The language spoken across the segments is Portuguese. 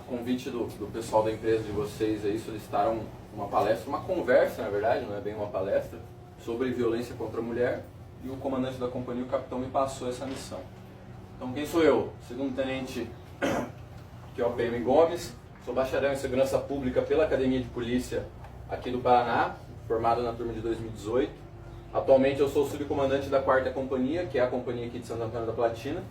convite do pessoal da empresa de vocês aí, solicitaram uma palestra, uma conversa, na verdade, não é bem uma palestra, sobre violência contra a mulher, e o comandante da companhia, o capitão, me passou essa missão. Então, quem sou eu? Segundo tenente, que é o PM Gomes, sou bacharel em segurança pública pela Academia de Polícia aqui do Paraná, formado na turma de 2018. Atualmente eu sou subcomandante da 4ª Companhia, que é a companhia aqui de Santo Antônio da Platina,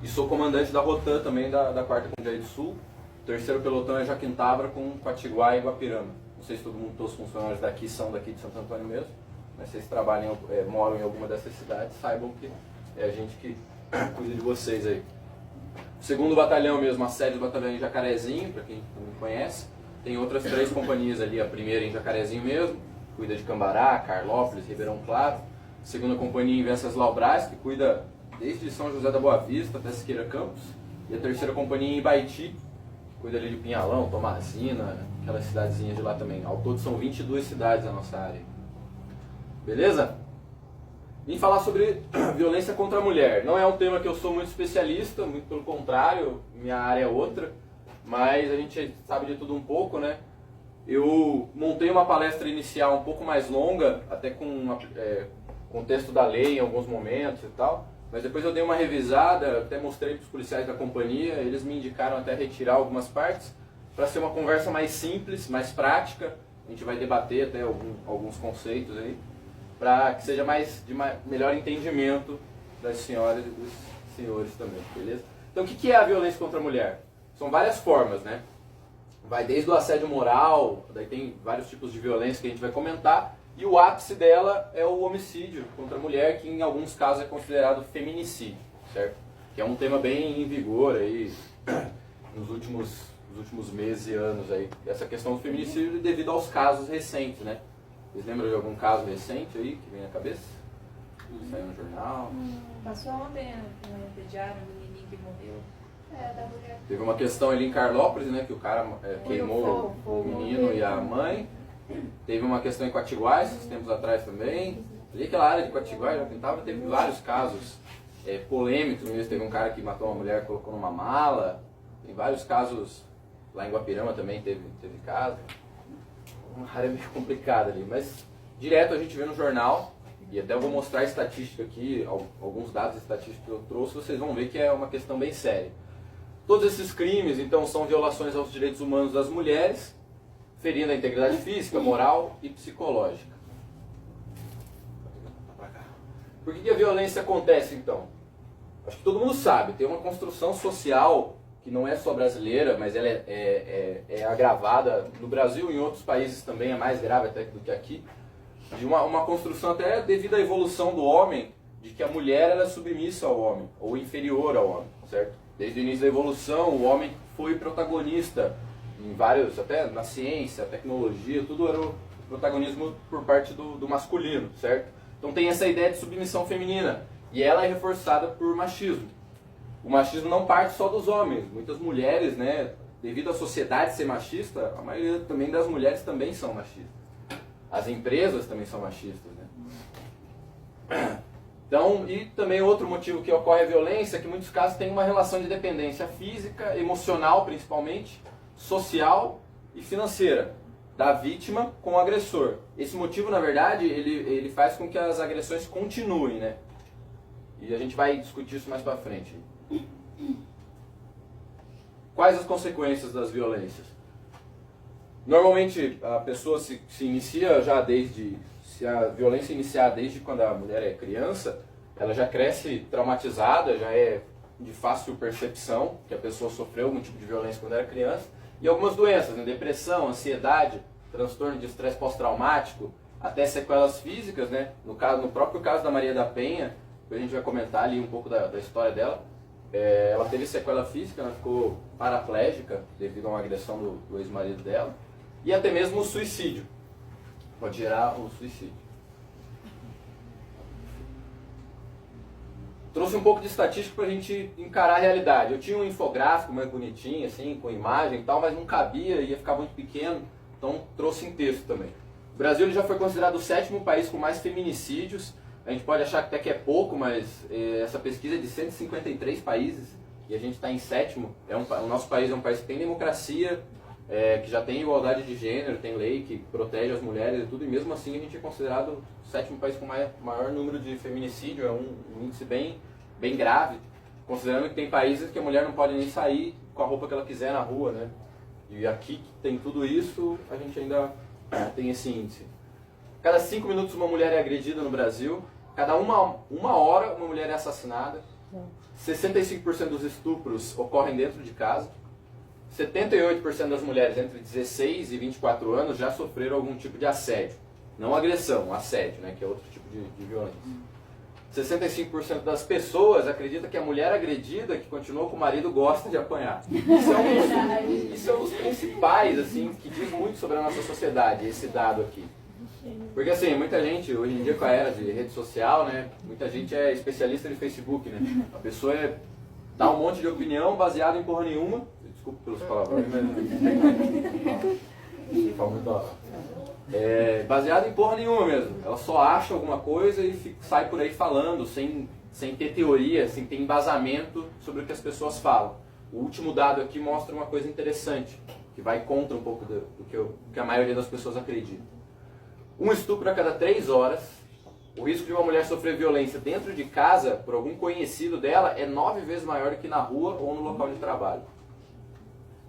e sou comandante da Rotan também da 4ª Companhia do Sul. O 3º pelotão é Joaquim-Távora com Quatiguá e Guapirama. Não sei se todo mundo, todos os funcionários daqui são daqui de Santo Antônio mesmo, mas se vocês trabalham, moram em alguma dessas cidades, saibam que é a gente que cuida de vocês aí. O 2º batalhão mesmo, a sede do batalhão em Jacarezinho, para quem não me conhece. Tem outras 3 companhias ali, a primeira em Jacarezinho mesmo, cuida de Cambará, Carlópolis, Ribeirão Claro. A 2ª companhia em Venceslau Braz, que cuida desde São José da Boa Vista até Siqueira Campos. E a 3ª companhia em Ibaiti, que cuida ali de Pinhalão, Tomazina, aquelas cidadezinhas de lá também. Ao todo são 22 cidades na nossa área. Beleza? Vim falar sobre violência contra a mulher. Não é um tema que eu sou muito especialista, muito pelo contrário, minha área é outra, mas a gente sabe de tudo um pouco, né? Eu montei uma palestra inicial um pouco mais longa, até com contexto da lei em alguns momentos e tal, mas depois eu dei uma revisada, até mostrei para os policiais da companhia, eles me indicaram até retirar algumas partes, para ser uma conversa mais simples, mais prática. A gente vai debater até alguns conceitos aí, para que seja melhor entendimento das senhoras e dos senhores também, beleza? Então o que é a violência contra a mulher? São várias formas, né? Vai desde o assédio moral, daí tem vários tipos de violência que a gente vai comentar, e o ápice dela é o homicídio contra a mulher, que em alguns casos é considerado feminicídio, certo? Que é um tema bem em vigor aí nos últimos meses e anos aí. Essa questão do feminicídio devido aos casos recentes, né? Vocês lembram de algum caso recente aí que vem na cabeça? Saiu no jornal? Passou ontem, no pediatra, um menininho que morreu. Da mulher. Teve uma questão ali em Carlópolis, né, que o cara queimou o menino e a mãe. Teve uma questão em Quatiguá, esses tempos atrás também. Ali aquela área de Quatiguá, já pintava, teve vários casos polêmicos mesmo. Teve um cara que matou uma mulher, colocou numa mala. Tem vários casos, lá em Guapirama também teve caso. Uma área meio complicada ali, mas direto a gente vê no jornal, e até eu vou mostrar a estatística aqui, alguns dados estatísticos que eu trouxe, vocês vão ver que é uma questão bem séria. Todos esses crimes, então, são violações aos direitos humanos das mulheres, ferindo a integridade física, moral e psicológica. Por que a violência acontece, então? Acho que todo mundo sabe, tem uma construção social que não é só brasileira, mas ela é agravada no Brasil e em outros países também, é mais grave até do que aqui, de uma construção até devido à evolução do homem, de que a mulher ela é submissa ao homem, ou inferior ao homem, certo? Desde o início da evolução, o homem foi protagonista em vários, até na ciência, tecnologia, tudo era o protagonismo por parte do masculino, certo? Então tem essa ideia de submissão feminina, e ela é reforçada por machismo. O machismo não parte só dos homens, muitas mulheres, né, devido à sociedade ser machista, a maioria também das mulheres também são machistas. As empresas também são machistas, né? Então, e também outro motivo que ocorre a violência é que em muitos casos tem uma relação de dependência física, emocional principalmente, social e financeira da vítima com o agressor. Esse motivo, na verdade, ele faz com que as agressões continuem, né? E a gente vai discutir isso mais pra frente. Quais as consequências das violências? Normalmente a pessoa se inicia já se a violência iniciar desde quando a mulher é criança, ela já cresce traumatizada, já é de fácil percepção que a pessoa sofreu algum tipo de violência quando era criança, e algumas doenças, né? Depressão, ansiedade, transtorno de estresse pós-traumático, até sequelas físicas, né? No próprio caso da Maria da Penha, depois a gente vai comentar ali um pouco da história dela. Ela teve sequela física, ela ficou paraplégica devido a uma agressão do ex-marido dela, e até mesmo o suicídio. Pode gerar o suicídio. Trouxe um pouco de estatística para a gente encarar a realidade. Eu tinha um infográfico mais bonitinho, assim, com imagem e tal, mas não cabia, ia ficar muito pequeno, então trouxe em texto também. O Brasil ele já foi considerado o 7º país com mais feminicídios. A gente pode achar até que é pouco, mas essa pesquisa é de 153 países e a gente está em sétimo. O nosso país é um país que tem democracia, que já tem igualdade de gênero, tem lei que protege as mulheres e tudo, e mesmo assim a gente é considerado o sétimo país com maior número de feminicídio, é um índice bem grave, considerando que tem países que a mulher não pode nem sair com a roupa que ela quiser na rua, né? E aqui que tem tudo isso, a gente ainda tem esse índice. Cada 5 minutos uma mulher é agredida no Brasil, cada uma hora uma mulher é assassinada, 65% dos estupros ocorrem dentro de casa, 78% das mulheres entre 16 e 24 anos já sofreram algum tipo de assédio. Não agressão, assédio, né, que é outro tipo de violência. 65% das pessoas acreditam que a mulher agredida, que continua com o marido, gosta de apanhar. Isso é um dos principais, assim, que diz muito sobre a nossa sociedade, esse dado aqui. Porque assim, muita gente, hoje em dia com a era de rede social, né, muita gente é especialista de Facebook, né? A pessoa dá um monte de opinião baseada em porra nenhuma. Desculpa pelos palavrões, mas... baseado em porra nenhuma mesmo. Ela só acha alguma coisa e sai por aí falando, sem ter teoria, sem ter embasamento sobre o que as pessoas falam. O último dado aqui mostra uma coisa interessante, que vai contra um pouco do que a maioria das pessoas acredita. Um estupro a cada 3 horas, o risco de uma mulher sofrer violência dentro de casa, por algum conhecido dela, é 9 vezes maior do que na rua ou no local de trabalho.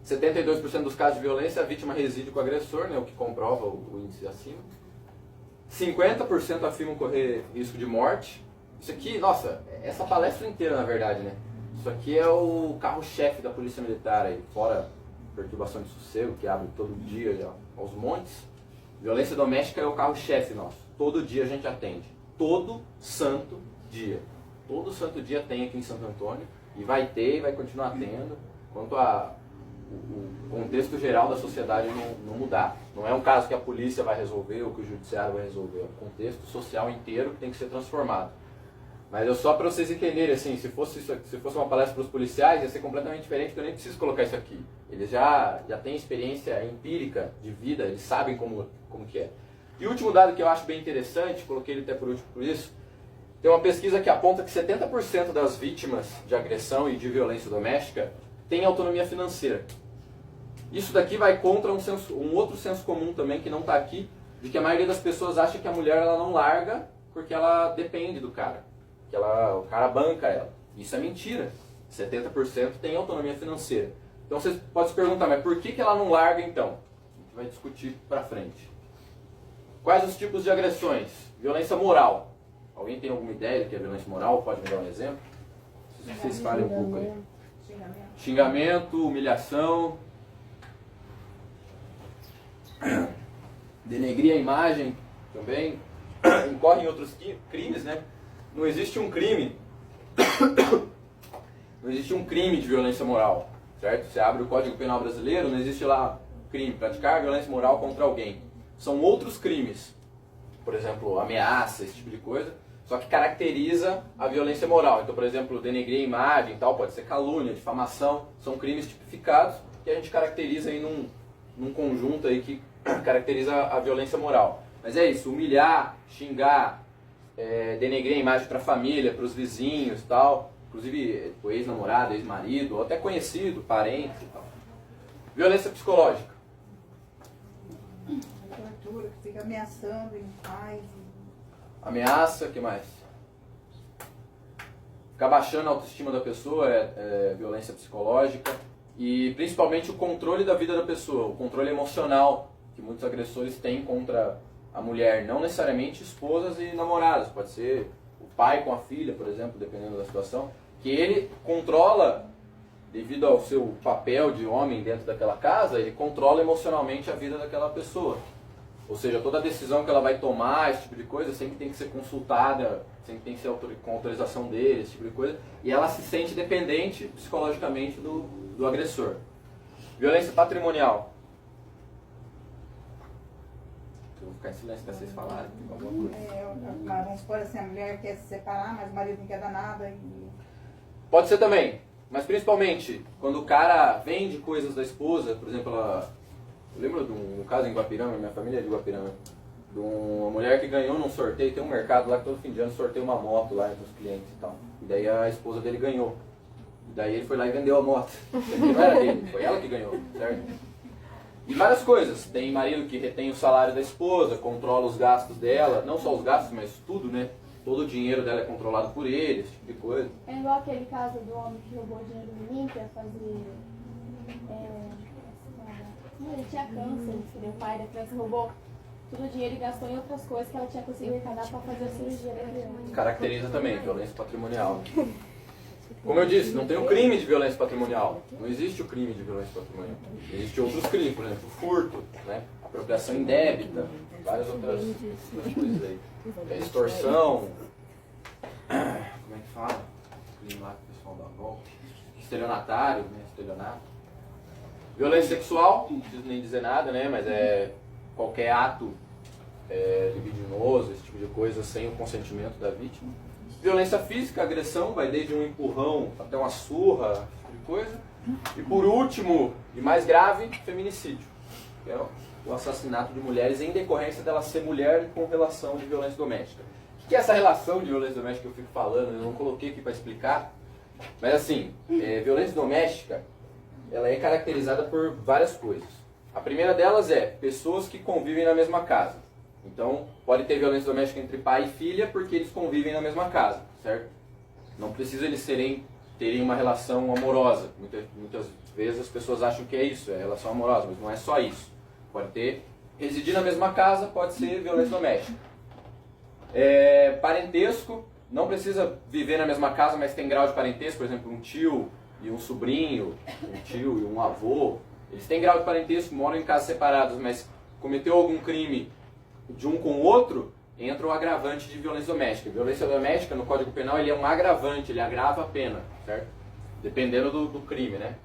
72% dos casos de violência, a vítima reside com o agressor, né, o que comprova o índice acima. 50% afirmam correr risco de morte. Isso aqui, nossa, essa palestra inteira, na verdade, né? Isso aqui é o carro-chefe da Polícia Militar, aí, fora perturbação de sossego, que abre todo dia aos montes. Violência doméstica é o carro-chefe nosso. Todo dia a gente atende. Todo santo dia. Todo santo dia tem aqui em Santo Antônio. E vai ter e vai continuar tendo. Quanto o contexto geral da sociedade não mudar. Não é um caso que a polícia vai resolver ou que o judiciário vai resolver. É um contexto social inteiro que tem que ser transformado. Mas só para vocês entenderem, assim, se fosse uma palestra para os policiais, ia ser completamente diferente, porque eu nem preciso colocar isso aqui. Eles já têm experiência empírica de vida, eles sabem como que é. E o último dado que eu acho bem interessante, coloquei ele até por último por isso, tem uma pesquisa que aponta que 70% das vítimas de agressão e de violência doméstica têm autonomia financeira. Isso daqui vai contra um outro senso comum também, que não está aqui, de que a maioria das pessoas acha que a mulher ela não larga porque ela depende do cara. Que o cara banca ela. Isso é mentira. 70% tem autonomia financeira. Então você pode se perguntar, mas por que ela não larga então? A gente vai discutir para frente. Quais os tipos de agressões? Violência moral. Alguém tem alguma ideia do que é violência moral? Pode me dar um exemplo? Se vocês falem um pouco aí. Xingamento, humilhação. Denegrir a imagem também. Incorre em outros crimes, né? Não existe um crime. Não existe um crime de violência moral, certo? Você abre o Código Penal brasileiro, não existe lá crime, praticar violência moral contra alguém. São outros crimes. Por exemplo, ameaça, esse tipo de coisa. Só que caracteriza a violência moral. Então, por exemplo, denegrir a imagem e tal, pode ser calúnia, difamação. São crimes tipificados que a gente caracteriza aí num conjunto aí que caracteriza a violência moral. Mas é isso, humilhar, xingar, denegrir a imagem para a família, para os vizinhos e tal. Inclusive o ex-namorado, ex-marido, ou até conhecido, parente e tal. Violência psicológica. Tortura, que fica ameaçando em paz. Ameaça, o que mais? Ficar baixando a autoestima da pessoa é violência psicológica. E principalmente o controle da vida da pessoa, o controle emocional que muitos agressores têm contra a mulher. Não necessariamente esposas e namoradas, pode ser o pai com a filha, por exemplo, dependendo da situação. Que ele controla, devido ao seu papel de homem dentro daquela casa, ele controla emocionalmente a vida daquela pessoa. Ou seja, toda decisão que ela vai tomar, esse tipo de coisa, sempre tem que ser consultada, sempre tem que ser com autorização dele, esse tipo de coisa. E ela se sente dependente psicologicamente do agressor. Violência patrimonial. Eu vou ficar em silêncio para vocês falarem. Alguma coisa. Vamos supor assim, a mulher quer se separar, mas o marido não quer dar nada. Pode ser também, mas principalmente quando o cara vende coisas da esposa, por exemplo, eu lembro de um caso em Guapirama, minha família é de Guapirama, de uma mulher que ganhou num sorteio, tem um mercado lá que todo fim de ano sorteia uma moto lá entre os clientes e tal. E daí a esposa dele ganhou. Daí ele foi lá e vendeu a moto. Não era dele, foi ela que ganhou, certo? E várias coisas. Tem marido que retém o salário da esposa, controla os gastos dela, não só os gastos, mas tudo, né? Todo o dinheiro dela é controlado por ele, esse tipo de coisa. É igual aquele caso do homem que roubou o dinheiro do menino, que ia fazer... ele tinha câncer, seria o pai da criança, roubou todo o dinheiro e gastou em outras coisas que ela tinha conseguido arrecadar para fazer a cirurgia da criança. Caracteriza também violência patrimonial. Como eu disse, não tem o crime de violência patrimonial. Não existe o crime de violência patrimonial. Existem outros crimes, por exemplo, furto, né? Apropriação indébita, várias outras coisas aí. Extorsão, como é que fala? O crime lá que o pessoal dá golpe. Estelionatário, né? Estelionato. Violência sexual, não preciso nem dizer nada, né? Mas é qualquer ato libidinoso, esse tipo de coisa, sem o consentimento da vítima. Violência física, agressão, vai desde um empurrão até uma surra, esse tipo de coisa. E por último, e mais grave, feminicídio, que é o assassinato de mulheres em decorrência dela ser mulher com relação de violência doméstica. O que é essa relação de violência doméstica que eu fico falando? Eu não coloquei aqui para explicar. Mas assim, violência doméstica, ela é caracterizada por várias coisas. A primeira delas é pessoas que convivem na mesma casa. Então, pode ter violência doméstica entre pai e filha porque eles convivem na mesma casa, certo? Não precisa eles terem uma relação amorosa. Muitas vezes as pessoas acham que é isso, é relação amorosa, mas não é só isso. Pode ter, residir na mesma casa, pode ser violência doméstica. Parentesco, não precisa viver na mesma casa, mas tem grau de parentesco, por exemplo, um tio e um sobrinho, um tio e um avô. Eles têm grau de parentesco, moram em casas separadas, mas cometeu algum crime de um com o outro, entra o agravante de violência doméstica. Violência doméstica, no Código Penal, ele é um agravante, ele agrava a pena, certo? Dependendo do crime, né?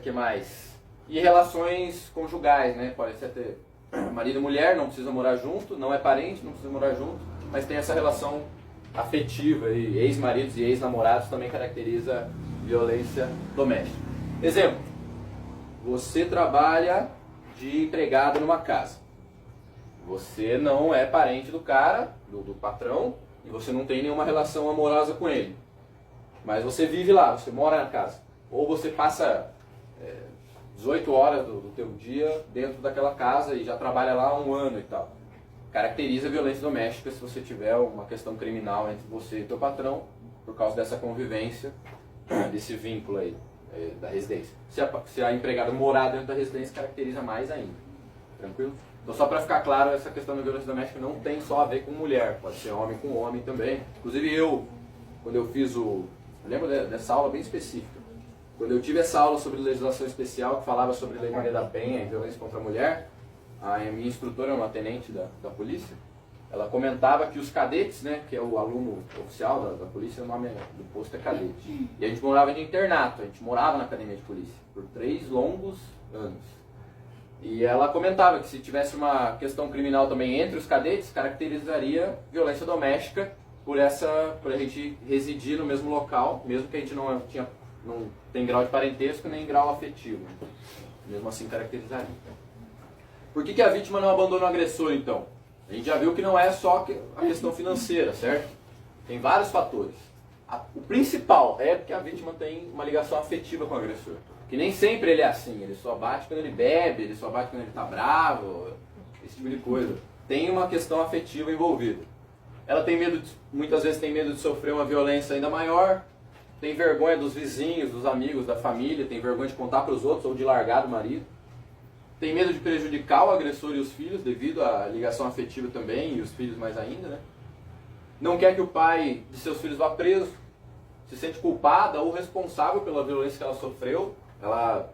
Que mais? E relações conjugais, né? Pode ser ter marido e mulher, não precisa morar junto, não é parente, não precisa morar junto, mas tem essa relação afetiva, e ex-maridos e ex-namorados também caracteriza violência doméstica. Exemplo, você trabalha de empregado numa casa. Você não é parente do cara, do patrão, e você não tem nenhuma relação amorosa com ele. Mas você vive lá, você mora na casa. Ou você passa 18 horas do teu dia dentro daquela casa e já trabalha lá há um ano e tal. Caracteriza violência doméstica se você tiver uma questão criminal entre você e teu patrão, por causa dessa convivência, desse vínculo aí, da residência. Se a empregada morar dentro da residência, caracteriza mais ainda. Tranquilo? Então, só para ficar claro, essa questão da violência doméstica não tem só a ver com mulher, pode ser homem com homem também. Inclusive quando eu fiz eu lembro dessa aula bem específica, quando eu tive essa aula sobre legislação especial, que falava sobre Lei Maria da Penha e violência contra a mulher, a minha instrutora, uma tenente da polícia, ela comentava que os cadetes, né, que é o aluno oficial da polícia, o nome do posto é cadete. E a gente morava de internato, a gente morava na academia de polícia por 3 longos anos. E ela comentava que se tivesse uma questão criminal também entre os cadetes, caracterizaria violência doméstica por a gente residir no mesmo local, mesmo que a gente não tem grau de parentesco nem grau afetivo. Mesmo assim caracterizaria. Por que a vítima não abandona o agressor, então? A gente já viu que não é só a questão financeira, certo? Tem vários fatores. O principal é porque a vítima tem uma ligação afetiva com o agressor. Que nem sempre ele é assim, ele só bate quando ele bebe, ele só bate quando ele está bravo, esse tipo de coisa. Tem uma questão afetiva envolvida. Ela tem medo, muitas vezes tem medo de sofrer uma violência ainda maior, tem vergonha dos vizinhos, dos amigos, da família, tem vergonha de contar para os outros ou de largar do marido. Tem medo de prejudicar o agressor e os filhos, devido à ligação afetiva também, e os filhos mais ainda, né? Não quer que o pai de seus filhos vá preso, se sente culpada ou responsável pela violência que ela sofreu. Ela,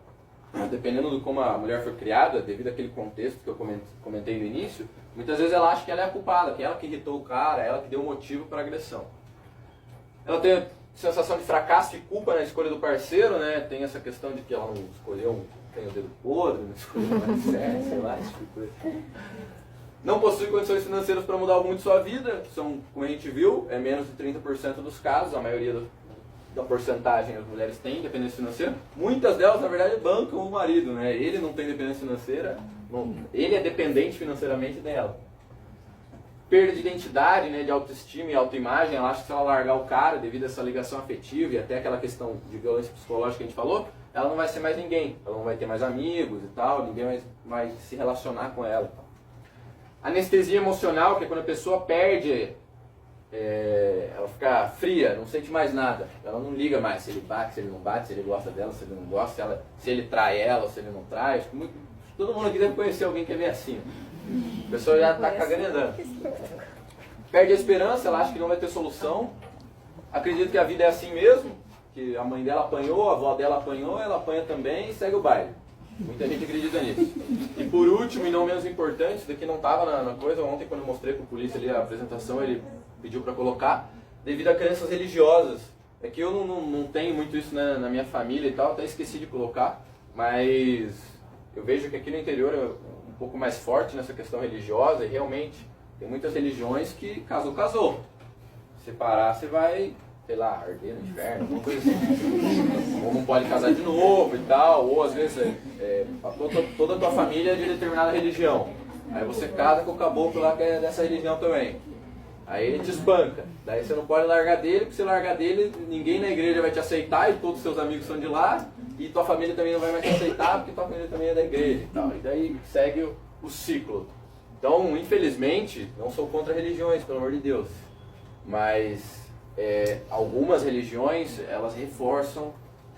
dependendo de como a mulher foi criada, devido àquele contexto que eu comentei no início, muitas vezes ela acha que ela é a culpada, que ela que irritou o cara, ela que deu motivo para a agressão. Ela tem a sensação de fracasso e culpa na escolha do parceiro, né? Tem essa questão de que ela não escolheu tem o dedo podre, não escolheu mais certo, sei lá, esse tipo de coisa. Não possui condições financeiras para mudar muito sua vida, como a gente viu, é menos de 30% dos casos, a maioria da porcentagem as mulheres têm independência financeira. Muitas delas, na verdade, bancam o marido, né? Ele não tem dependência financeira, ele é dependente financeiramente dela. perda de identidade, né, de autoestima e autoimagem. Ela acha que se ela largar o cara devido a essa ligação afetiva e até aquela questão de violência psicológica que a gente falou, ela não vai ser mais ninguém, ela não vai ter mais amigos e tal, ninguém vai se relacionar com ela. Anestesia emocional, que é quando a pessoa perde, ela fica fria, não sente mais nada, ela não liga mais se ele bate, se ele não bate, se ele gosta dela, se ele não gosta, se ele trai ela ou se ele não trai. Acho que todo mundo aqui deve conhecer alguém que é meio assim. A pessoa já está cagando e andando. Perde a esperança, ela acha que não vai ter solução. Acredita que a vida é assim mesmo, que a mãe dela apanhou, a avó dela apanhou, ela apanha também e segue o baile. Muita gente acredita nisso. E por último, e não menos importante, isso daqui não estava na coisa, ontem quando eu mostrei para o polícia ali a apresentação, ele pediu para colocar, devido a crenças religiosas. É que eu não tenho muito isso na minha família e tal, até esqueci de colocar, mas eu vejo que aqui no interior é um pouco mais forte nessa questão religiosa e realmente tem muitas religiões que casou. Separar, você vai, sei lá, arder no inferno, alguma coisa assim. Ou não pode casar de novo e tal, ou às vezes toda a tua família é de determinada religião. Aí você casa com o caboclo lá que é dessa religião também. Aí ele te espanca. Daí você não pode largar dele, porque se largar dele, ninguém na igreja vai te aceitar e todos os seus amigos são de lá. E tua família também não vai mais te aceitar, porque tua família também é da igreja e tal. E daí segue o ciclo. Então, infelizmente, não sou contra religiões, pelo amor de Deus. Mas algumas religiões, elas reforçam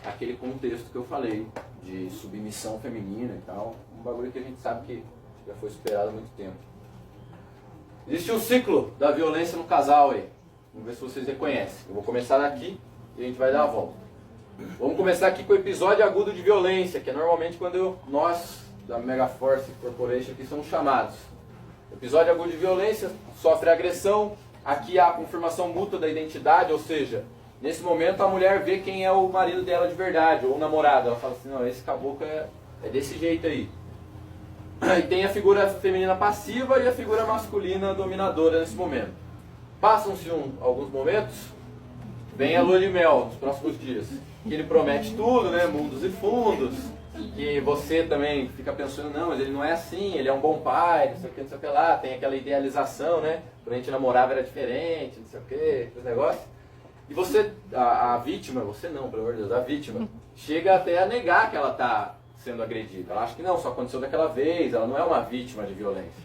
aquele contexto que eu falei, de submissão feminina e tal. Um bagulho que a gente sabe que já foi superado há muito tempo. Existe um ciclo da violência no casal aí. Vamos ver se vocês reconhecem. Eu vou começar daqui e a gente vai dar a volta. Vamos começar aqui com o episódio agudo de violência, que é normalmente quando nós, da Megaforce Corporation, aqui somos chamados. Episódio agudo de violência, sofre agressão. Aqui há a confirmação mútua da identidade, ou seja, nesse momento a mulher vê quem é o marido dela de verdade, ou o namorado. Ela fala assim, não, esse caboclo é desse jeito aí. E tem a figura feminina passiva e a figura masculina dominadora nesse momento. Passam-se alguns momentos, vem a lua de mel nos próximos dias. Que ele promete tudo, né? Mundos e fundos. Que você também fica pensando, não, mas ele não é assim, ele é um bom pai, não sei o que lá. Tem aquela idealização, né? Quando a gente namorava era diferente, não sei o que, esse negócio. E você, a vítima, você não, pelo amor de Deus, a vítima, chega até a negar que ela está sendo agredida. Ela acha que não, só aconteceu daquela vez, ela não é uma vítima de violência.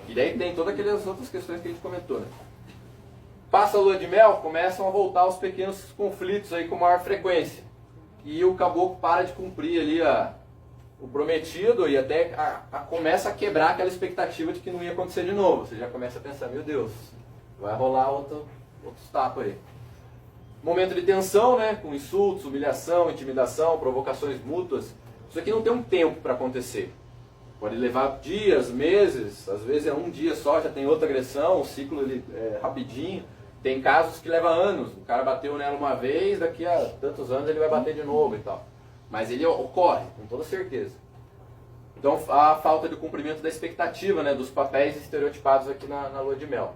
E daí tem todas aquelas outras questões que a gente comentou, né? Passa a lua de mel, começam a voltar os pequenos conflitos aí com maior frequência. E o caboclo para de cumprir ali o prometido e até começa a quebrar aquela expectativa de que não ia acontecer de novo. Você já começa a pensar, meu Deus, vai rolar outros tapas aí. Momento de tensão, né? Com insultos, humilhação, intimidação, provocações mútuas. Isso aqui não tem um tempo para acontecer. Pode levar dias, meses, às vezes é um dia só, já tem outra agressão, o ciclo ele é rapidinho. Tem casos que levam anos, o cara bateu nela uma vez, daqui a tantos anos ele vai bater de novo e tal. Mas ele ocorre, com toda certeza. Então a falta de cumprimento da expectativa, né, dos papéis estereotipados aqui na lua de mel.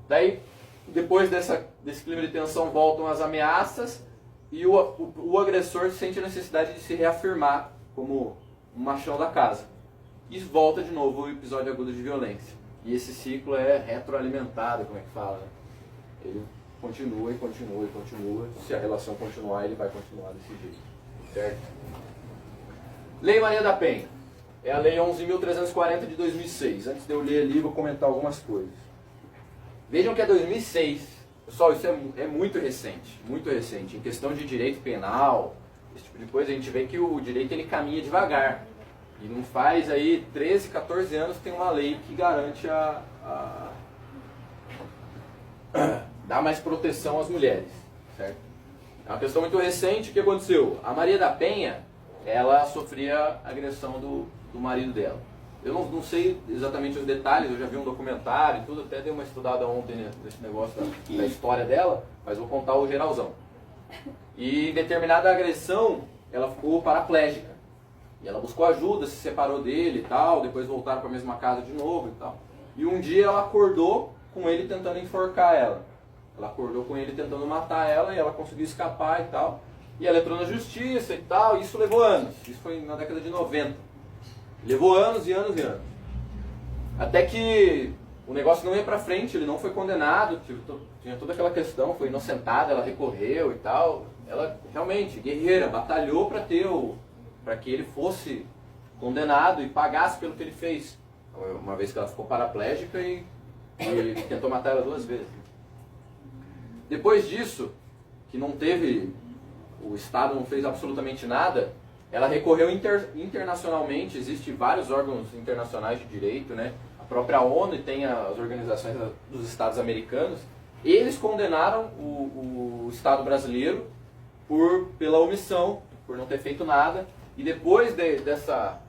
Daí, depois desse clima de tensão, voltam as ameaças e o agressor sente a necessidade de se reafirmar como um machão da casa. E volta de novo o episódio agudo de violência. E esse ciclo é retroalimentado, como é que fala, né? Ele continua e continua e continua. Se a relação continuar, ele vai continuar desse jeito. Certo? Lei Maria da Penha. É a Lei 11.340 de 2006. Antes de eu ler ali, vou comentar algumas coisas. Vejam que é 2006. Pessoal, isso é muito recente. Muito recente. Em questão de direito penal, esse tipo de coisa, a gente vê que o direito ele caminha devagar. E não faz aí 13, 14 anos que tem uma lei que garante dar mais proteção às mulheres, certo? É uma questão muito recente. O que aconteceu? A Maria da Penha, ela sofria agressão do marido dela. Eu não sei exatamente os detalhes, eu já vi um documentário e tudo, até dei uma estudada ontem nesse negócio da história dela, mas vou contar o geralzão. E em determinada agressão, ela ficou paraplégica. E ela buscou ajuda, se separou dele e tal, depois voltaram para a mesma casa de novo e tal. E um dia ela acordou com ele tentando enforcar ela. Ela acordou com ele tentando matar ela e ela conseguiu escapar e tal. E ela entrou na justiça e tal, e isso levou anos. Isso foi na década de 90. Levou anos e anos e anos. Até que o negócio não ia pra frente, ele não foi condenado, tinha toda aquela questão, foi inocentada, ela recorreu e tal. Ela realmente, guerreira, batalhou para que ele fosse condenado e pagasse pelo que ele fez. Uma vez que ela ficou paraplégica e tentou matar ela 2 vezes. Depois disso, que não teve, o Estado não fez absolutamente nada, ela recorreu internacionalmente, existem vários órgãos internacionais de direito, né? A própria ONU tem as organizações dos Estados americanos. Eles condenaram o Estado brasileiro pela omissão, por não ter feito nada. E depois dessa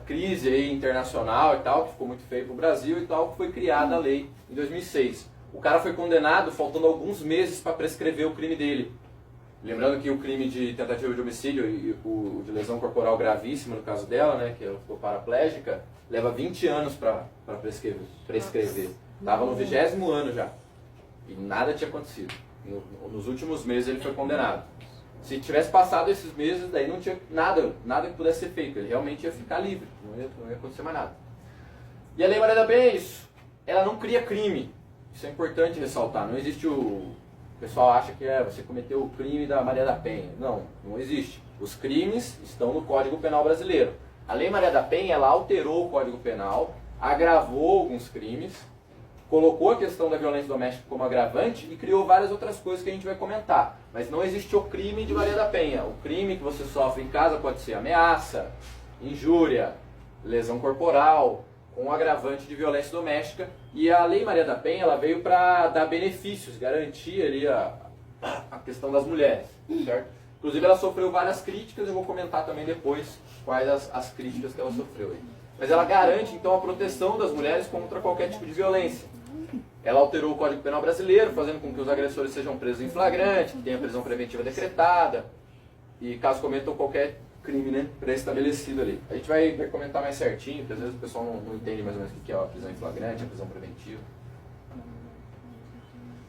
crise aí internacional e tal, que ficou muito feio para o Brasil e tal, foi criada a lei em 2006. O cara foi condenado faltando alguns meses para prescrever o crime dele. Lembrando que o crime de tentativa de homicídio e o de lesão corporal gravíssima, no caso dela, né, que ela ficou paraplégica, leva 20 anos para prescrever. Estava no 20º ano já. E nada tinha acontecido. Nos últimos meses ele foi condenado. Se tivesse passado esses meses, daí não tinha nada que pudesse ser feito. Ele realmente ia ficar livre, não ia acontecer mais nada. E a Lei Maria da Penha é isso. Ela não cria crime. Isso é importante ressaltar. Não existe o pessoal acha que você cometeu o crime da Maria da Penha. Não existe. Os crimes estão no Código Penal brasileiro. A Lei Maria da Penha, ela alterou o Código Penal, agravou alguns crimes, colocou a questão da violência doméstica como agravante e criou várias outras coisas que a gente vai comentar. Mas não existe o crime de Maria da Penha. O crime que você sofre em casa pode ser ameaça, injúria, lesão corporal, com agravante de violência doméstica. E a Lei Maria da Penha, ela veio para dar benefícios, garantir ali a questão das mulheres, certo? Inclusive ela sofreu várias críticas, eu vou comentar também depois quais as críticas que ela sofreu aí. Mas ela garante então a proteção das mulheres contra qualquer tipo de violência. Ela alterou o Código Penal brasileiro, fazendo com que os agressores sejam presos em flagrante, que tenha prisão preventiva decretada, e caso cometam qualquer crime, né, pré-estabelecido ali. A gente vai comentar mais certinho, porque às vezes o pessoal não entende mais ou menos o que é a prisão em flagrante, a prisão preventiva.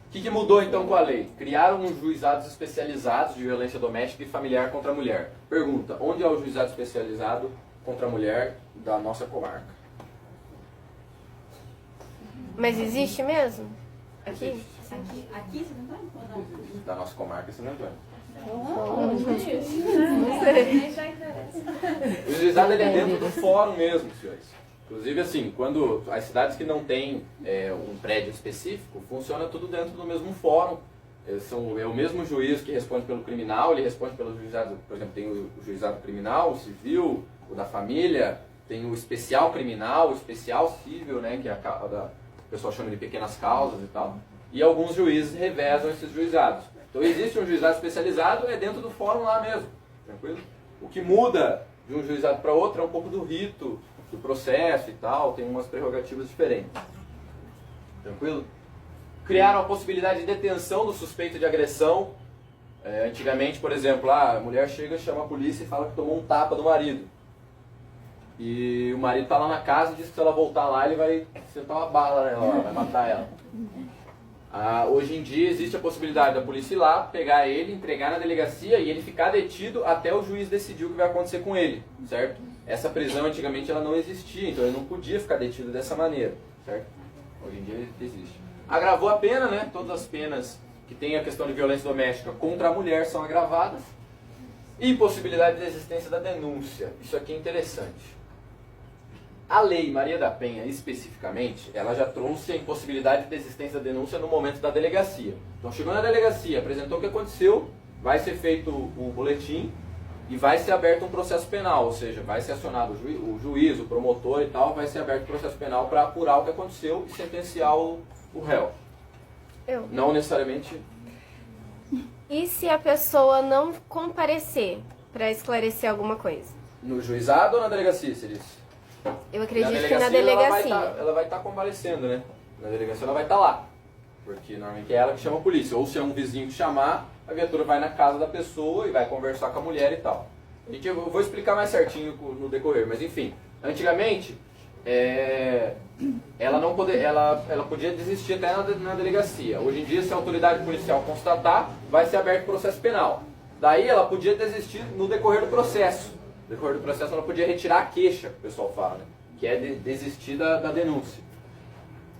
O que mudou então com a lei? Criaram uns juizados especializados de violência doméstica e familiar contra a mulher. Pergunta, onde é o juizado especializado contra a mulher da nossa comarca? Mas existe mesmo? Aqui? Aqui você não tá? Da nossa comarca, você não é? O juizado ele é dentro do fórum mesmo, senhores. Inclusive, assim, quando as cidades que não têm um prédio específico, funciona tudo dentro do mesmo fórum. É o mesmo juiz que responde pelo criminal, ele responde pelo juizado, por exemplo, tem o juizado criminal, o civil, o da família, tem o especial criminal, o especial civil, né, que é o pessoal chama de pequenas causas e tal. E alguns juízes revezam esses juizados. Então existe um juizado especializado, é dentro do fórum lá mesmo, tranquilo? O que muda de um juizado para outro é um pouco do rito, do processo e tal, tem umas prerrogativas diferentes. Tranquilo? Criaram a possibilidade de detenção do suspeito de agressão. Antigamente, por exemplo, a mulher chega, chama a polícia e fala que tomou um tapa do marido. E o marido está lá na casa e diz que se ela voltar lá, ele vai sentar uma bala nela, vai matar ela. Hoje em dia existe a possibilidade da polícia ir lá, pegar ele, entregar na delegacia e ele ficar detido até o juiz decidir o que vai acontecer com ele, certo? Essa prisão antigamente ela não existia, então ele não podia ficar detido dessa maneira, certo? Hoje em dia existe. Agravou a pena, né? Todas as penas que tem a questão de violência doméstica contra a mulher são agravadas. E possibilidade de existência da denúncia. Isso aqui é interessante. A Lei Maria da Penha, especificamente, ela já trouxe a impossibilidade de existência da denúncia no momento da delegacia. Então, chegou na delegacia, apresentou o que aconteceu, vai ser feito o boletim e vai ser aberto um processo penal, ou seja, vai ser acionado o juiz, o promotor e tal, vai ser aberto um processo penal para apurar o que aconteceu e sentenciar o réu. Não necessariamente... E se a pessoa não comparecer para esclarecer alguma coisa? No juizado ou na delegacia, você disse? Eu acredito que na delegacia. Ela vai estar comparecendo, né? Na delegacia ela vai estar lá. Porque normalmente é ela que chama a polícia. Ou se é um vizinho que chamar, a viatura vai na casa da pessoa e vai conversar com a mulher e tal. Eu vou explicar mais certinho no decorrer, mas enfim. Antigamente, ela podia desistir até na delegacia. Hoje em dia, se a autoridade policial constatar, vai ser aberto processo penal. Daí ela podia desistir no decorrer do processo. No decorrer do processo ela podia retirar a queixa, que o pessoal fala, né? Que é desistir da denúncia.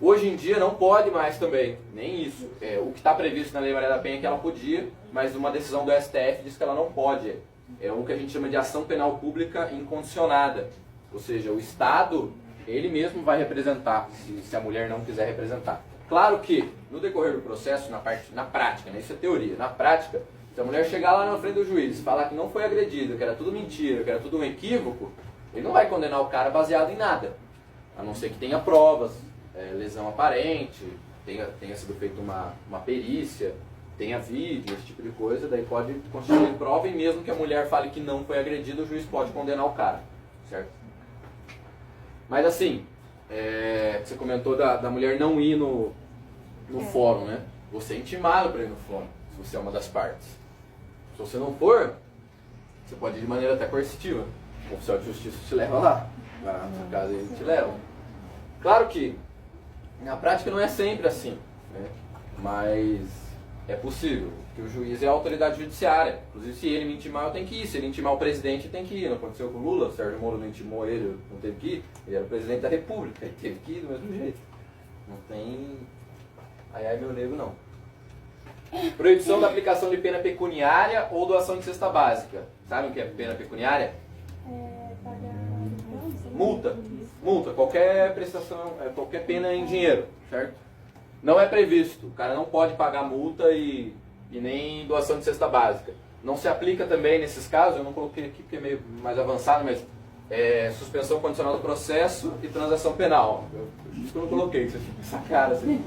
Hoje em dia não pode mais também, nem isso. O que está previsto na Lei Maria da Penha é que ela podia, mas uma decisão do STF diz que ela não pode. É o que a gente chama de ação penal pública incondicionada. Ou seja, o Estado, ele mesmo vai representar, se a mulher não quiser representar. Claro que, no decorrer do processo, na prática, né, isso é teoria, na prática, se a mulher chegar lá na frente do juiz e falar que não foi agredida, que era tudo mentira, que era tudo um equívoco, ele não vai condenar o cara baseado em nada. A não ser que tenha provas, lesão aparente, tenha sido feita uma perícia, tenha vídeo, esse tipo de coisa, daí pode constituir prova, e mesmo que a mulher fale que não foi agredida, o juiz pode condenar o cara, certo? Mas assim, você comentou da mulher não ir no fórum, né? Você é intimado para ir no fórum, se você é uma das partes. Se você não for, você pode ir de maneira até coercitiva. O oficial de justiça te leva lá, na casa ele te leva. Claro que na prática não é sempre assim, né? Mas é possível, que o juiz é a autoridade judiciária. Inclusive, se ele me intimar, eu tenho que ir. Se ele intimar o presidente, tem que ir. Não aconteceu com o Lula, o Sérgio Moro não intimou ele, não teve que ir. Ele era o presidente da República, ele teve que ir do mesmo jeito. Não tem ai meu nego, não. Proibição da aplicação de pena pecuniária ou doação de cesta básica. Sabem o que é pena pecuniária? Multa. Multa, qualquer prestação, qualquer pena em dinheiro, certo? Não é previsto, o cara não pode pagar multa e nem doação de cesta básica. Não se aplica também nesses casos, eu não coloquei aqui porque é meio mais avançado, mas suspensão condicional do processo e transação penal. Isso que eu não coloquei, você fica essa cara assim.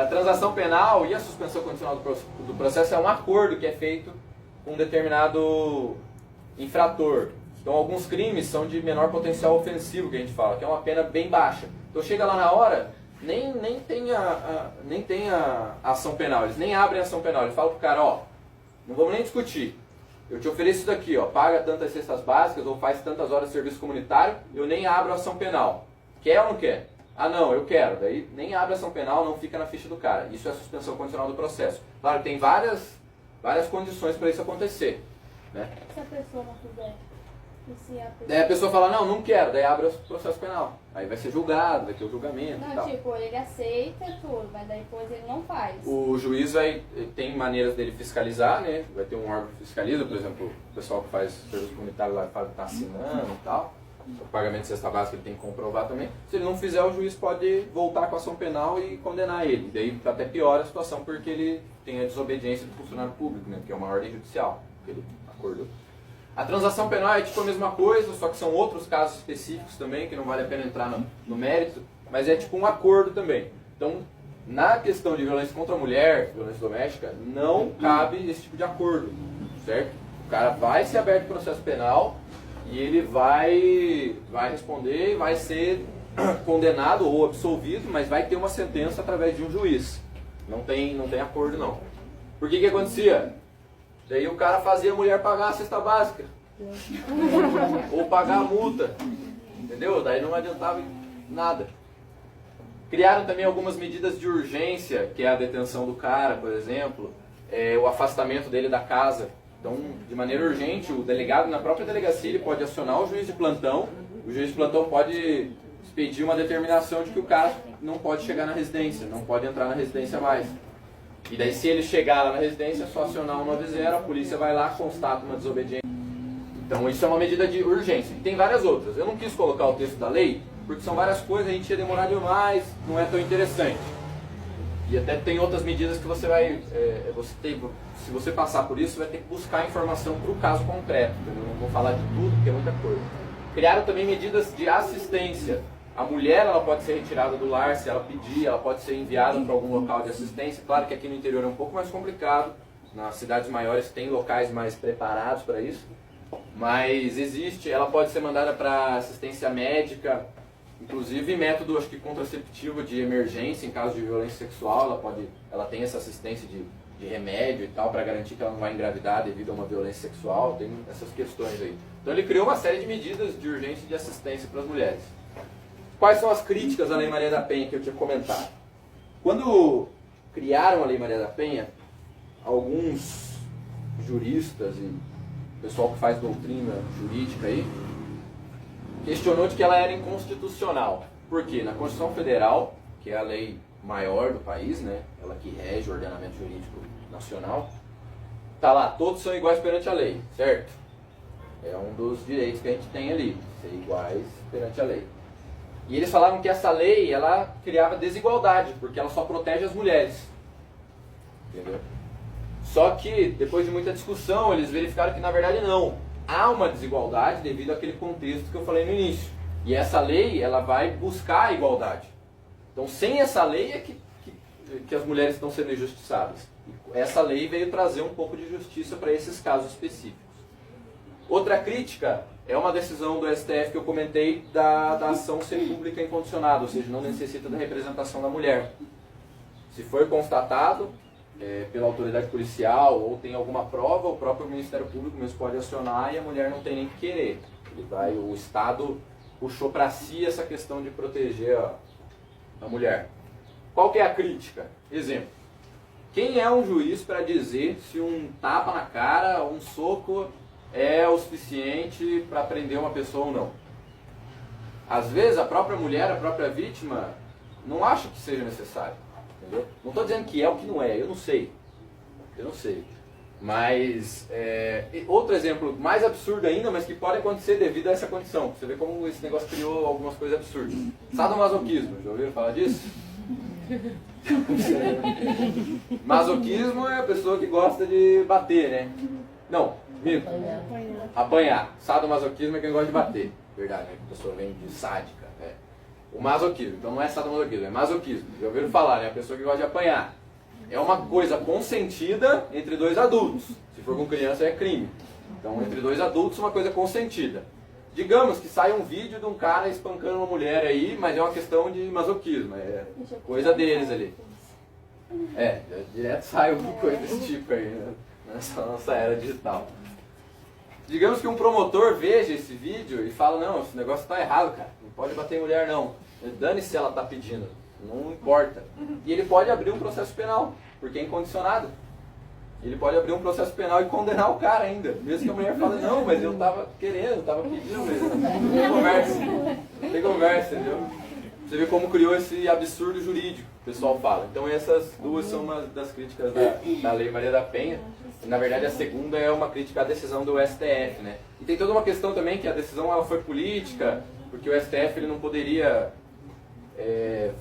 A transação penal e a suspensão condicional do processo é um acordo que é feito com um determinado infrator. Então alguns crimes são de menor potencial ofensivo, que a gente fala, que é uma pena bem baixa. Então chega lá na hora, nem tem a ação penal, eles nem abrem a ação penal, eles falam pro cara, ó, não vamos nem discutir, eu te ofereço isso daqui, ó, paga tantas cestas básicas ou faz tantas horas de serviço comunitário, eu nem abro a ação penal. Quer ou não quer? Ah não, eu quero, daí nem abre a ação penal, não fica na ficha do cara. Isso é a suspensão condicional do processo. Claro, tem várias condições para isso acontecer, né? Se a pessoa não quiser? Daí a pessoa fala, não quero, daí abre o processo penal. Aí vai ser julgado, vai ter o julgamento e tal. Tipo, ele aceita tudo, mas depois ele não faz. O juiz tem maneiras dele fiscalizar, né? Vai ter um órgão que fiscaliza, por exemplo, o pessoal que faz serviço comunitário lá fala que está assinando e tal. O pagamento de cesta básica ele tem que comprovar também. Se ele não fizer, o juiz pode voltar com a ação penal e condenar ele. Daí até piora a situação porque ele tem a desobediência do funcionário público, né? Que é uma ordem judicial, que ele acordou. A transação penal é tipo a mesma coisa, só que são outros casos específicos também, que não vale a pena entrar no mérito, mas é tipo um acordo também. Então, na questão de violência contra a mulher, violência doméstica, não cabe esse tipo de acordo, certo? O cara vai ser aberto o processo penal e ele vai responder e vai ser condenado ou absolvido, mas vai ter uma sentença através de um juiz. Não tem acordo não. Por que acontecia? Daí o cara fazia a mulher pagar a cesta básica. Ou pagar a multa. Entendeu? Daí não adiantava nada. Criaram também algumas medidas de urgência, que é a detenção do cara, por exemplo, o afastamento dele da casa. Então, de maneira urgente, o delegado, na própria delegacia, ele pode acionar o juiz de plantão. O juiz de plantão pode expedir uma determinação de que o cara não pode chegar na residência, não pode entrar na residência mais. E daí, se ele chegar lá na residência, é só acionar o 190, a polícia vai lá, constata uma desobediência. Então, isso é uma medida de urgência. E tem várias outras. Eu não quis colocar o texto da lei, porque são várias coisas, a gente ia demorar demais, não é tão interessante. E até tem outras medidas que você vai... se você passar por isso, você vai ter que buscar informação para o caso concreto. Eu não vou falar de tudo, porque é muita coisa. Criaram também medidas de assistência. A mulher ela pode ser retirada do lar se ela pedir, ela pode ser enviada para algum local de assistência. Claro que aqui no interior é um pouco mais complicado. Nas cidades maiores tem locais mais preparados para isso. Mas existe, ela pode ser mandada para assistência médica, inclusive método, acho que contraceptivo de emergência em caso de violência sexual. Ela tem essa assistência de remédio e tal, para garantir que ela não vai engravidar devido a uma violência sexual. Tem essas questões aí. Então ele criou uma série de medidas de urgência e de assistência para as mulheres. Quais são as críticas à Lei Maria da Penha que eu tinha comentado? Quando criaram a Lei Maria da Penha, alguns juristas e pessoal que faz doutrina jurídica aí, questionou de que ela era inconstitucional. Por quê? Na Constituição Federal, que é a lei maior do país, né? Ela que rege o ordenamento jurídico nacional, tá lá, todos são iguais perante a lei, certo? É um dos direitos que a gente tem ali, ser iguais perante a lei. E eles falavam que essa lei, ela criava desigualdade, porque ela só protege as mulheres. Entendeu? Só que, depois de muita discussão, eles verificaram que na verdade não. Há uma desigualdade devido àquele contexto que eu falei no início. E essa lei, ela vai buscar a igualdade. Então, sem essa lei é que as mulheres estão sendo injustiçadas. E essa lei veio trazer um pouco de justiça para esses casos específicos. Outra crítica é uma decisão do STF que eu comentei da ação ser pública incondicionada, ou seja, não necessita da representação da mulher. Se for constatado pela autoridade policial ou tem alguma prova, o próprio Ministério Público mesmo pode acionar e a mulher não tem nem que querer. O Estado puxou para si essa questão de proteger a mulher. Qual que é a crítica? Exemplo. Quem é um juiz para dizer se um tapa na cara ou um soco é o suficiente para prender uma pessoa ou não? Às vezes a própria mulher, a própria vítima, não acha que seja necessário. Entendeu? Não estou dizendo que é o que não é, eu não sei. Mas, outro exemplo mais absurdo ainda, mas que pode acontecer devido a essa condição. Você vê como esse negócio criou algumas coisas absurdas. Sadomasoquismo, já ouviram falar disso? Masoquismo é a pessoa que gosta de bater, né? Não, minto. Apanhar. Sadomasoquismo é quem gosta de bater. Verdade, né? A pessoa vem de sádica. O masoquismo, então não é sadomasoquismo, é masoquismo. Já ouviram falar, né? A pessoa que gosta de apanhar. É uma coisa consentida entre dois adultos. Se for com criança é crime. Então, entre dois adultos, uma coisa consentida. Digamos que sai um vídeo de um cara espancando uma mulher aí, mas é uma questão de masoquismo. É coisa deles ali. Direto sai alguma coisa desse tipo aí, né? Nessa nossa era digital. Digamos que um promotor veja esse vídeo e fala, não, esse negócio está errado, cara. Não pode bater em mulher, não. Dane-se se ela está pedindo. Não importa. E ele pode abrir um processo penal, porque é incondicionado. Ele pode abrir um processo penal e condenar o cara ainda. Mesmo que a mulher fale, não, mas eu estava querendo, estava pedindo mesmo. Tem conversa, entendeu? Você vê como criou esse absurdo jurídico, o pessoal fala. Então essas duas são uma das críticas da Lei Maria da Penha. E, na verdade a segunda é uma crítica à decisão do STF, né? E tem toda uma questão também que a decisão ela foi política, porque o STF ele não poderia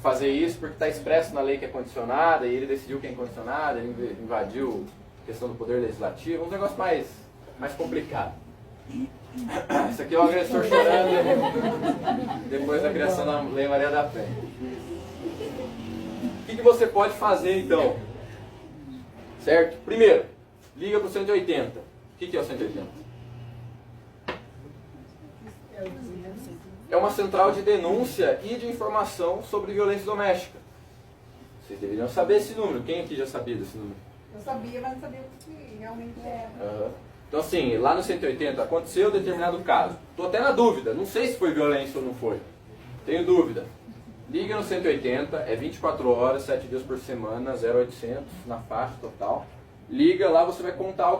fazer isso porque está expresso na lei que é condicionada, e ele decidiu que é incondicionada, ele invadiu a questão do poder legislativo, um negócio mais complicado. Isso aqui é o agressor chorando depois da criação da Lei Maria da Penha. O que você pode fazer então? Certo? Primeiro, liga para o 180. O que é o 180? É uma central de denúncia e de informação sobre violência doméstica. Vocês deveriam saber esse número. Quem aqui já sabia desse número? Eu sabia, mas não sabia o que realmente era. Então assim, lá no 180 aconteceu determinado caso. Estou até na dúvida, não sei se foi violência ou não foi. Tenho dúvida. Liga no 180, é 24 horas, 7 dias por semana, 0800 na faixa total. Liga lá, você vai contar o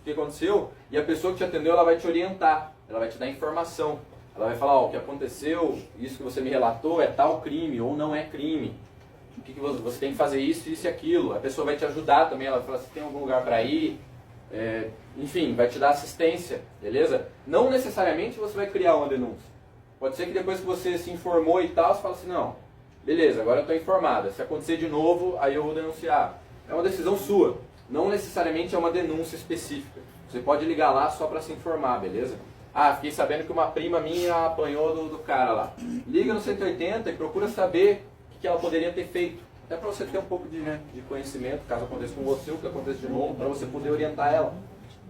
que aconteceu e a pessoa que te atendeu ela vai te orientar, ela vai te dar informação. Ela vai falar, o que aconteceu, isso que você me relatou é tal crime ou não é crime. O que você tem que fazer isso e aquilo. A pessoa vai te ajudar também, ela vai falar se tem algum lugar para ir. Enfim, vai te dar assistência, beleza? Não necessariamente você vai criar uma denúncia. Pode ser que depois que você se informou e tal, você fala assim, não, beleza, agora eu estou informada. Se acontecer de novo, aí eu vou denunciar. É uma decisão sua. Não necessariamente é uma denúncia específica. Você pode ligar lá só para se informar, beleza? Ah, fiquei sabendo que uma prima minha apanhou do cara lá. Liga no 180 e procura saber o que ela poderia ter feito. Até para você ter um pouco de conhecimento, caso aconteça com você, o que aconteça de novo, para você poder orientar ela.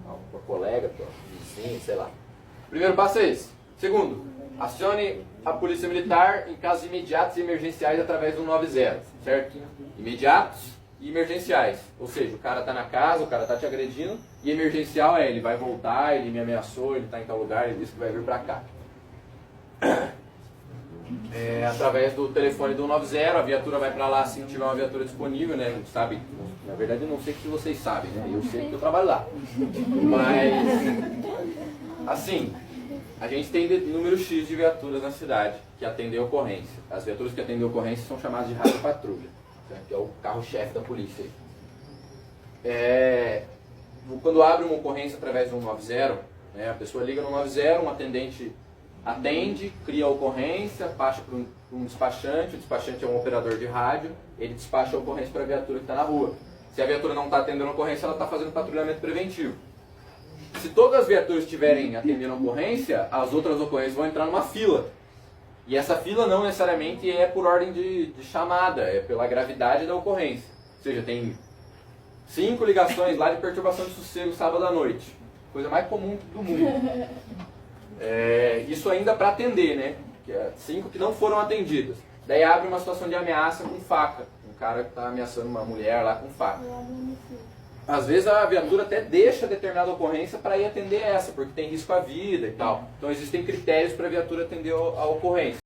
Uma colega, vizinha, sei lá. Primeiro passo é esse. Segundo, acione a polícia militar em casos imediatos e emergenciais através do 190, certo? Imediatos e emergenciais. Ou seja, o cara está na casa, o cara está te agredindo, e emergencial ele vai voltar, ele me ameaçou, ele está em tal lugar, ele disse que vai vir para cá. Através do telefone do 190, a viatura vai para lá se tiver uma viatura disponível, né? A gente sabe, na verdade eu não sei se vocês sabem, né? Eu sei que eu trabalho lá. Mas, assim, A gente tem número X de viaturas na cidade que atendem a ocorrência. As viaturas que atendem a ocorrência são chamadas de rádio patrulha, que é o carro-chefe da polícia. Quando abre uma ocorrência através do 190, né, a pessoa liga no 190, um atendente atende, cria a ocorrência, passa para um despachante, o despachante é um operador de rádio, ele despacha a ocorrência para a viatura que está na rua. Se a viatura não está atendendo a ocorrência, ela está fazendo patrulhamento preventivo. Se todas as viaturas estiverem atendendo a ocorrência, as outras ocorrências vão entrar numa fila. E essa fila não necessariamente é por ordem de chamada, é pela gravidade da ocorrência. Ou seja, tem 5 ligações lá de perturbação de sossego sábado à noite. Coisa mais comum do mundo. Isso ainda para atender, né? 5 que não foram atendidas. Daí abre uma situação de ameaça com faca. Um cara que está ameaçando uma mulher lá com faca. Às vezes a viatura até deixa determinada ocorrência para ir atender essa, porque tem risco à vida e tal. Então existem critérios para a viatura atender a ocorrência.